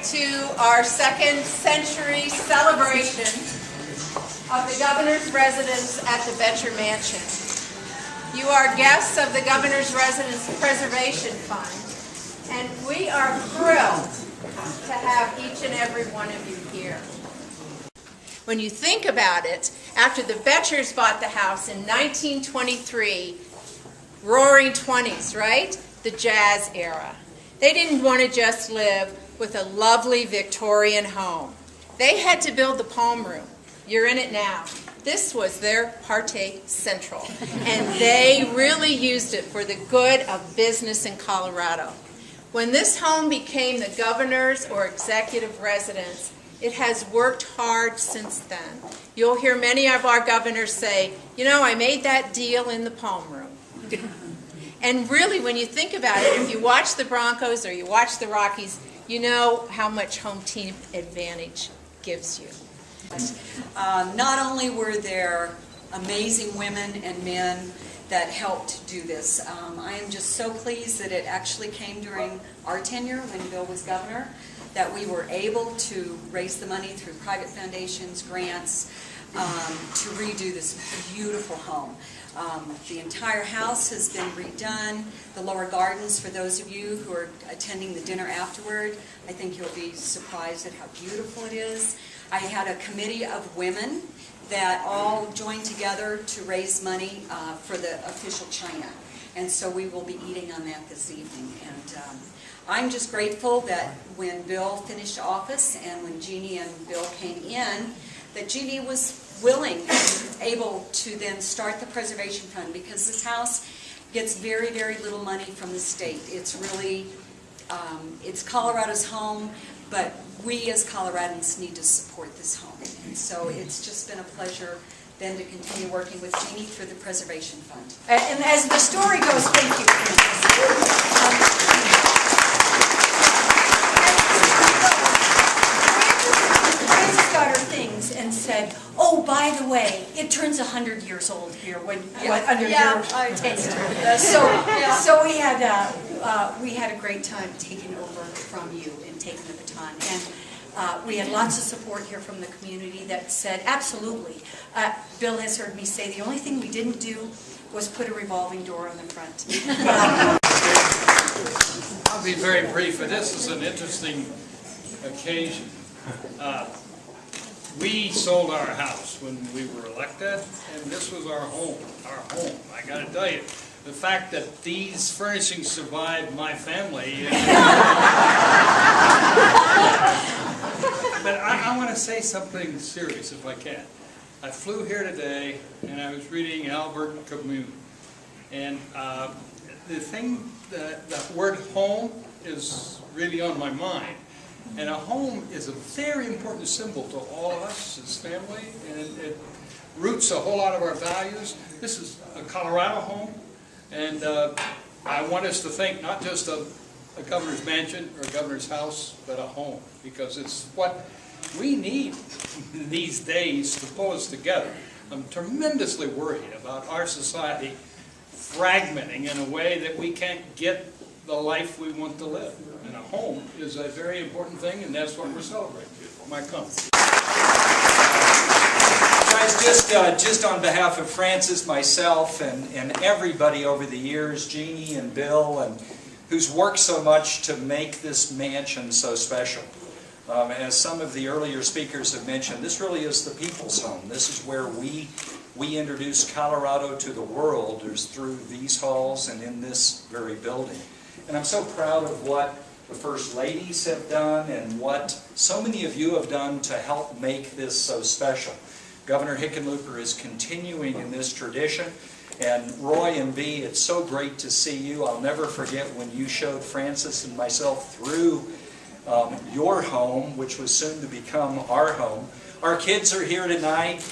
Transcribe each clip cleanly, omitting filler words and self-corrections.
to our second century celebration of the Governor's Residence at the Boettcher Mansion. You are guests of the Governor's Residence Preservation Fund, and we are thrilled to have each and every one of you here. When you think about it, after the Boettchers bought the house in 1923, roaring 20s, right? The jazz era. They didn't want to just live with a lovely Victorian home. They had to build the Palm Room. You're in it now. This was their party central, and they really used it for the good of business in Colorado. When this home became the governor's or executive residence, it has worked hard since then. You'll hear many of our governors say, you know, I made that deal in the Palm Room. And really, when you think about it, if you watch the Broncos or you watch the Rockies, you know how much home team advantage gives you. Not only were there amazing women and men that helped do this, I am just so pleased that it actually came during our tenure when Bill was governor, that we were able to raise the money through private foundations, grants, to redo this beautiful home. The entire house has been redone. The lower gardens, for those of you who are attending the dinner afterward, I think you'll be surprised at how beautiful it is. I had a committee of women that all joined together to raise money for the official china. And so we will be eating on that this evening. And I'm just grateful that when Bill finished office and when Jeannie and Bill came in, that Jeannie was willing and able to then start the Preservation Fund, because this house gets very, very little money from the state. It's really, it's Colorado's home, but we as Coloradans need to support this home. And so it's just been a pleasure then to continue working with Jeannie through the Preservation Fund. And as the story goes, thank you, Frances got her things and said, oh, by the way, it turns 100 years old here under your taste. So we had a great time taking over from you and taking the baton. And we had lots of support here from the community that said, absolutely. Bill has heard me say the only thing we didn't do was put a revolving door on the front. I'll be very brief, but this is an interesting occasion. We sold our house when we were elected, and this was our home. I got to tell you, the fact that these furnishings survived my family. But I want to say something serious, if I can. I flew here today, and I was reading Albert Camus, and the word home is really on my mind. And a home is a very important symbol to all of us as family, and it roots a whole lot of our values. This is a Colorado home, and I want us to think not just of a governor's mansion or a governor's house, but a home, because it's what we need these days to pull us together. I'm tremendously worried about our society fragmenting in a way that we can't get the life we want to live. And a home is a very important thing, and that's what we're celebrating. My comments. Guys, just on behalf of Frances, myself, and everybody over the years, Jeannie and Bill, and who's worked so much to make this mansion so special. As some of the earlier speakers have mentioned, this really is the people's home. This is where we introduce Colorado to the world, is through these halls and in this very building. And I'm so proud of what the First Ladies have done and what so many of you have done to help make this so special. Governor Hickenlooper is continuing in this tradition. And Roy and Bea, it's so great to see you. I'll never forget when you showed Frances and myself through your home, which was soon to become our home. Our kids are here tonight.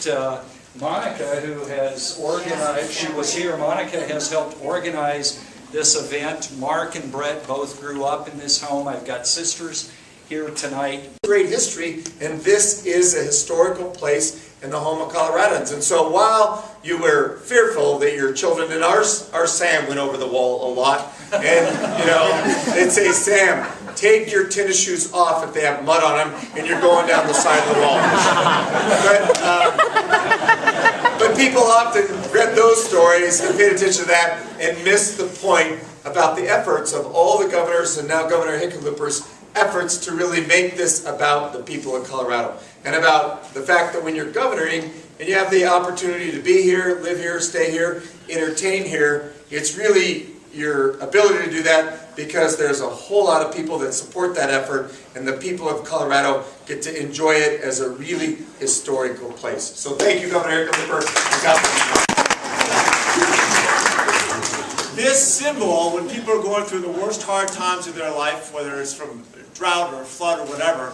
Monica, who has organized, she was here, Monica has helped organize this event. Mark and Brett both grew up in this home. I've got sisters here tonight. Great history, and this is a historical place in the home of Coloradans. And so while you were fearful that your children, and our Sam went over the wall a lot, and you know, they'd say, Sam, take your tennis shoes off if they have mud on them and you're going down the side of the wall. But people often read those stories and paid attention to that and missed the point about the efforts of all the governors and now Governor Hickenlooper's efforts to really make this about the people of Colorado and about the fact that when you're governing and you have the opportunity to be here, live here, stay here, entertain here, it's really your ability to do that because there's a whole lot of people that support that effort and the people of Colorado get to enjoy it as a really historical place. So thank you, Governor Hickenlooper. This symbol, when people are going through the worst hard times of their life, whether it's from drought or flood or whatever,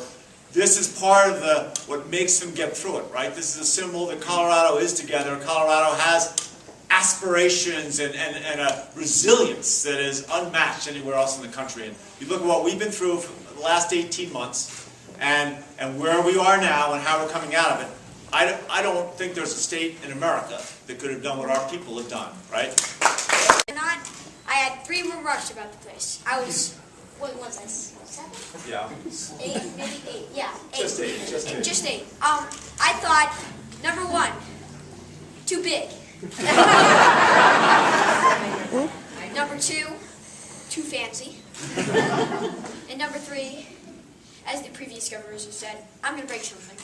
this is part of what makes them get through it, right? This is a symbol that Colorado is together. Colorado has aspirations and a resilience that is unmatched anywhere else in the country. And you look at what we've been through for the last 18 months and where we are now and how we're coming out of it. I don't think there's a state in America that could have done what our people have done, right? I had 3 remarks about the place. I was, what was this? 7? Yeah. 8, maybe 8. Yeah, 8. Just 8. Just 8. I thought, number 1, too big. Number 2, too fancy. And number 3, as the previous governors have said, I'm going to break something.